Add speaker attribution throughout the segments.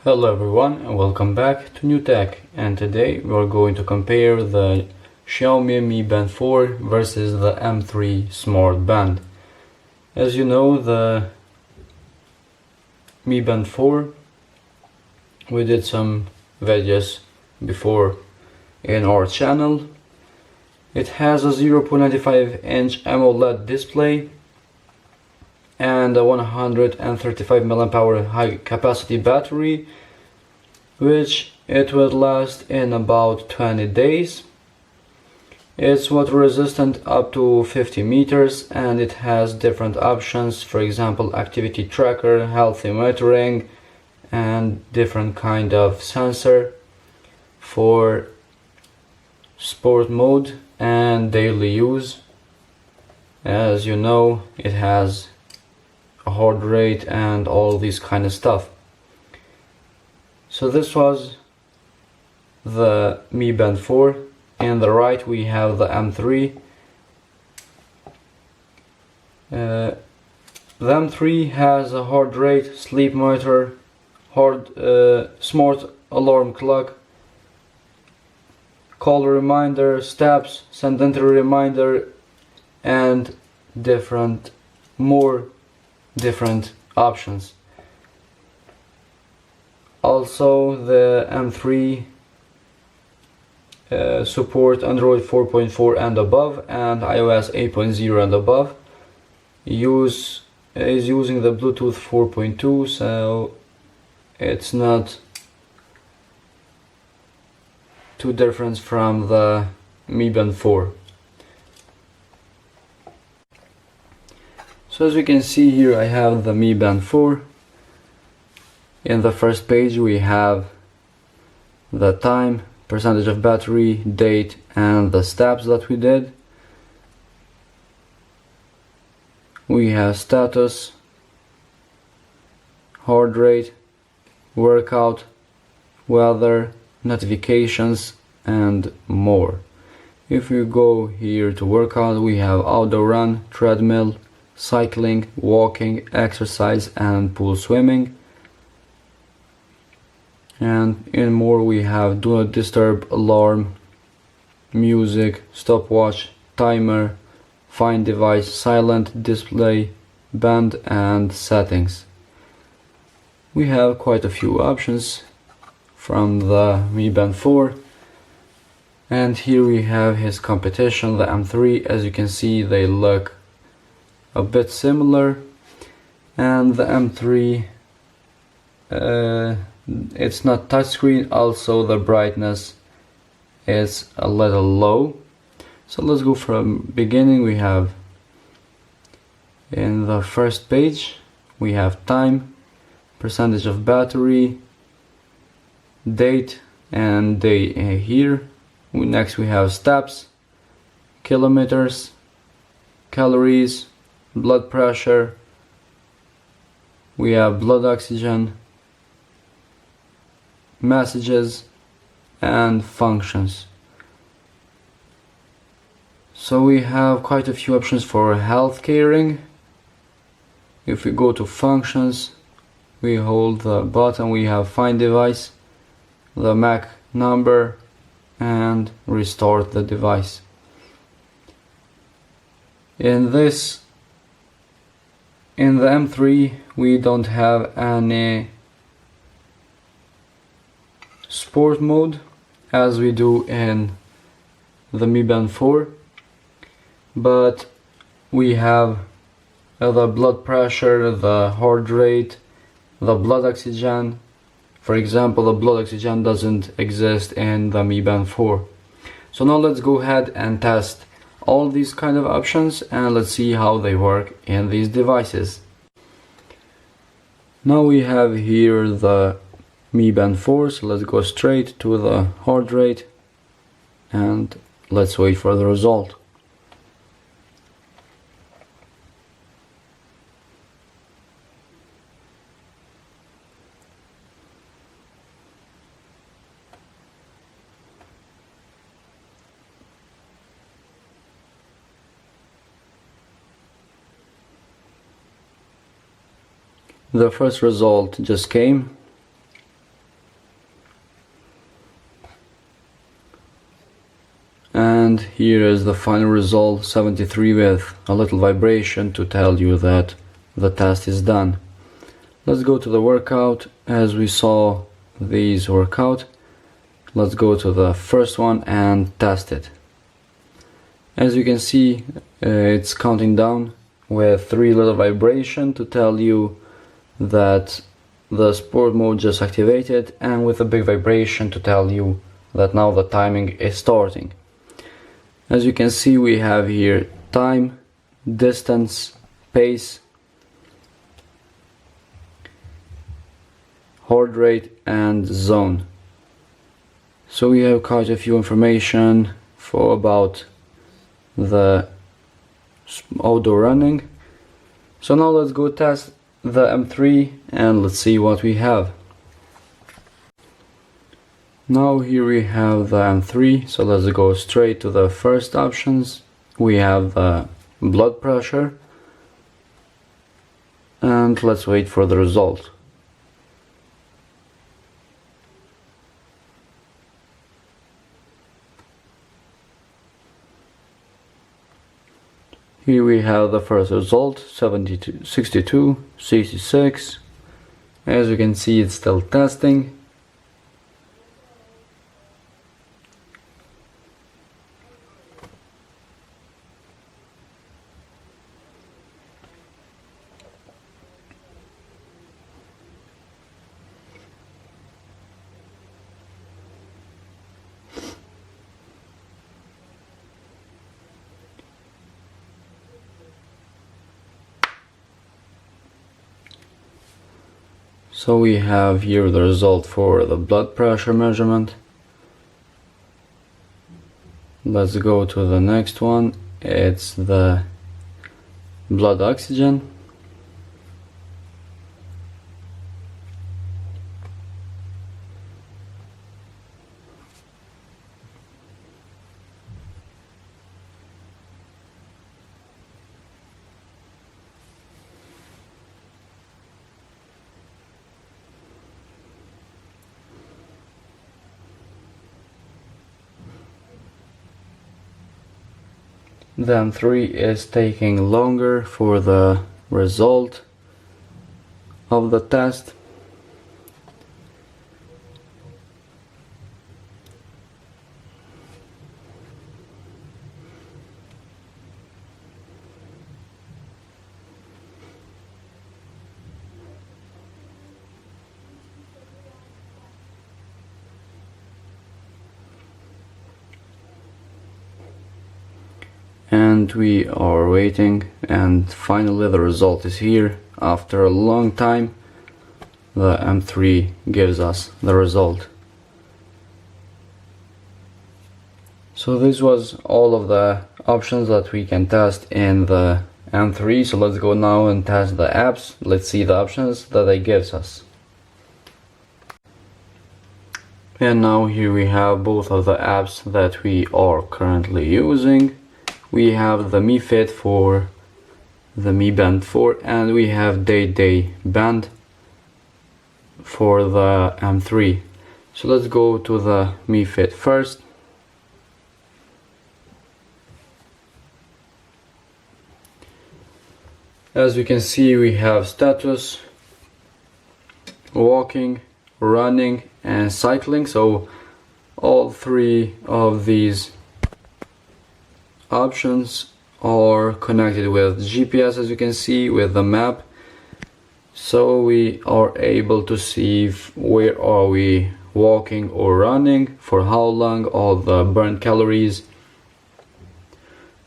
Speaker 1: Hello everyone and welcome back to New Tech, and today we're going to compare the Xiaomi Mi Band 4 versus the M3 Smart Band. As you know, the Mi Band 4, we did some videos before in our channel. It has a 0.95 inch AMOLED display and a 135 mAh high capacity battery, which it will last in about 20 days. It's water resistant up to 50 meters, and it has different options, for example activity tracker, healthy monitoring, and different kind of sensor for sport mode and daily use. As you know, it has a heart rate and all these kind of stuff. So this was the Mi Band 4. In the right we have the M3. The M3 has a heart rate, sleep monitor, smart alarm clock, call reminder, steps, sedentary reminder, and more different options. Also, the M3 support Android 4.4 and above and iOS 8.0 and above. Is using the Bluetooth 4.2, so it's not too different from the Mi Band 4. So as you can see here, I have the Mi Band 4. In the first page we have the time, percentage of battery, date, and the steps that we did. We have status, heart rate, workout, weather, notifications, and more. If you go here to workout, we have outdoor run, treadmill, cycling, walking, exercise, and pool swimming. And in more we have do not disturb, alarm, music, stopwatch, timer, find device, silent, display, band, and settings. We have quite a few options from the Mi Band 4. And here we have his competition, the M3. As you can see, they look a bit similar, and the M3 it's not touchscreen. Also the brightness is a little low. So let's go from beginning. We have in the first page we have time, percentage of battery, date and day here. Next we have steps, kilometers, calories, blood pressure, we have blood oxygen, messages, and functions. So we have quite a few options for health caring. If we go to functions, we hold the button, we have find device, the MAC number, and restart the device. In the M3 we don't have any sport mode as we do in the Mi Band 4, but we have the blood pressure, the heart rate, the blood oxygen. For example, the blood oxygen doesn't exist in the Mi Band 4. So now let's go ahead and test all these kind of options, and let's see how they work in these devices. Now we have here the Mi Band 4, so let's go straight to the heart rate and let's wait for the result. The first result just came. And here is the final result, 73, with a little vibration to tell you that the test is done. Let's go to the workout. As we saw these workout, let's go to the first one and test it. As you can see, it's counting down with 3 little vibration to tell you that the sport mode just activated, and with a big vibration to tell you that now the timing is starting. As you can see, we have here time, distance, pace, heart rate and zone. So we have quite a few information for about the outdoor running. So now let's go test the M3 and let's see what we have. Now here we have the M3, so let's go straight to the first options. We have the blood pressure, and let's wait for the result. Here we have the first result, 72, 62, 66. As you can see, it's still testing. So we have here the result for the blood pressure measurement. Let's go to the next one. It's the blood oxygen. Then 3 is taking longer for the result of the test. And we are waiting, and finally the result is here. After a long time, the M3 gives us the result. So this was all of the options that we can test in the M3. So let's go now and test the apps. Let's see the options that it gives us. And now here we have both of the apps that we are currently using. We have the Mi Fit for the Mi Band 4, and we have Day Band for the M3. So let's go to the Mi Fit first. As you can see, we have status, walking, running and cycling. So all 3 of these options are connected with GPS, as you can see, with the map. So we are able to see where are we walking or running, for how long, all the burned calories,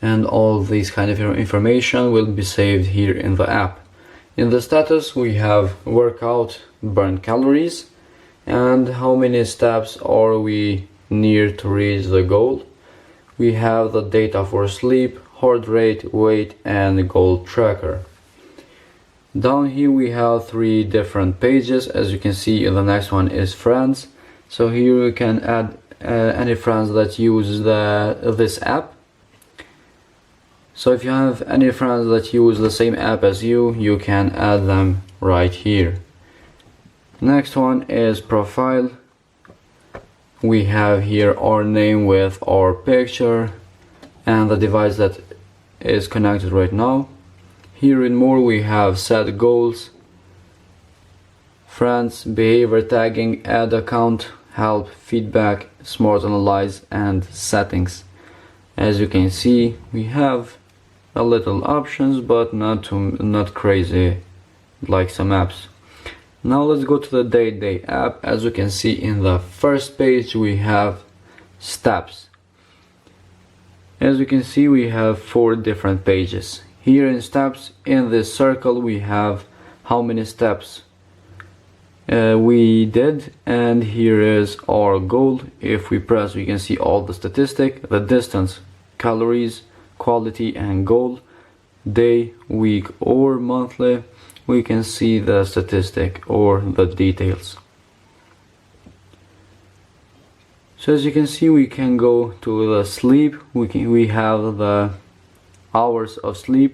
Speaker 1: and all these kind of information will be saved here in the app. In the status we have workout, burned calories, and how many steps are we near to reach the goal. We have the data for sleep, heart rate, weight and goal tracker. Down here we have 3 different pages. As you can see, the next one is friends. So here you can add any friends that use this app. So if you have any friends that use the same app as you can add them right here. Next one is profile. We have here our name with our picture, and the device that is connected right now. Here in more we have set goals, friends, behavior tagging, add account, help, feedback, smart analyze, and settings. As you can see, we have a little options, but not crazy like some apps. Now let's go to the day-to-day app. As you can see in the first page we have steps. As you can see, we have 4 different pages. Here in steps, in this circle we have how many steps we did, and here is our goal. If we press, we can see all the statistic, the distance, calories, quality, and goal, day, week, or monthly. We can see the statistic or the details. So as you can see, we can go to the sleep. We have the hours of sleep,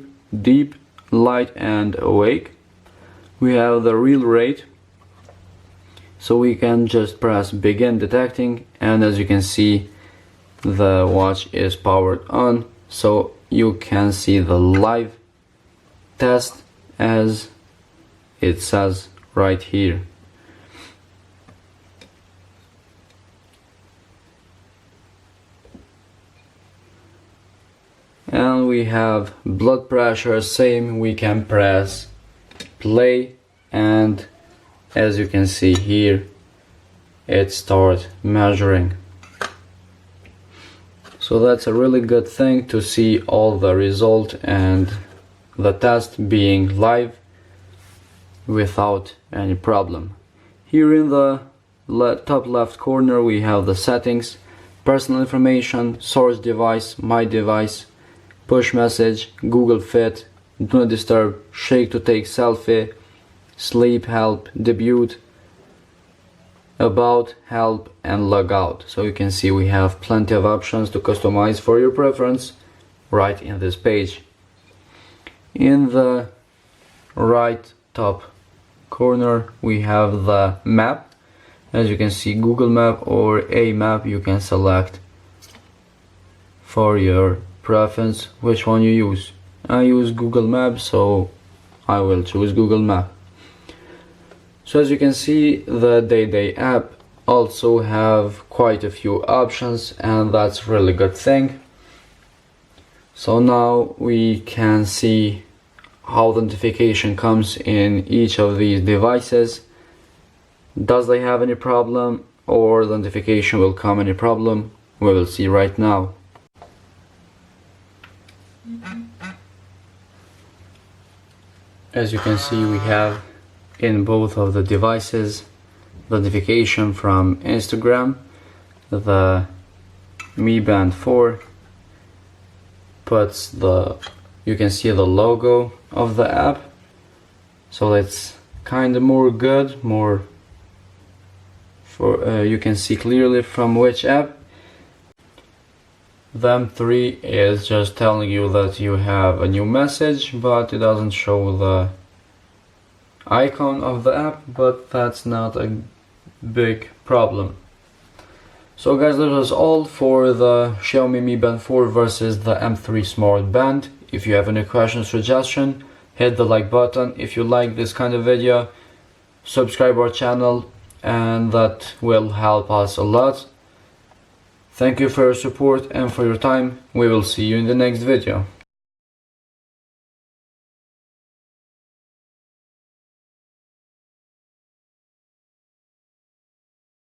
Speaker 1: deep, light, and awake. We have the real rate. So we can just press begin detecting, and as you can see, the watch is powered on, so you can see the live test as it says right here. And we have blood pressure, same, we can press play, and as you can see here, it starts measuring. So that's a really good thing to see all the result and the test being live without any problem. Here in the top left corner we have the settings, personal information, source device, my device, push message, Google Fit, do not disturb, shake to take selfie, sleep, help, debut, about, help, and log out. So you can see we have plenty of options to customize for your preference right in this page. In the right top corner we have the map. As you can see, Google Map or a map, you can select for your preference which one you use. I use Google Maps, so I will choose Google Map. So as you can see, the Day app also have quite a few options, and that's really good thing. So now we can see how the notification comes in each of these devices. Does they have any problem, or the notification will come any problem? We will see right now. As you can see, we have in both of the devices the notification from Instagram. The Mi Band 4 puts you can see the logo of the app, so it's kind of more good, more for you can see clearly from which app. The M3 is just telling you that you have a new message, but it doesn't show the icon of the app, but that's not a big problem. So guys, that was all for the Xiaomi Mi Band 4 versus the M3 Smart Band. If you have any questions, suggestion, hit the like button. If you like this kind of video, subscribe our channel, and that will help us a lot. Thank you for your support and for your time. We will see you in the next video.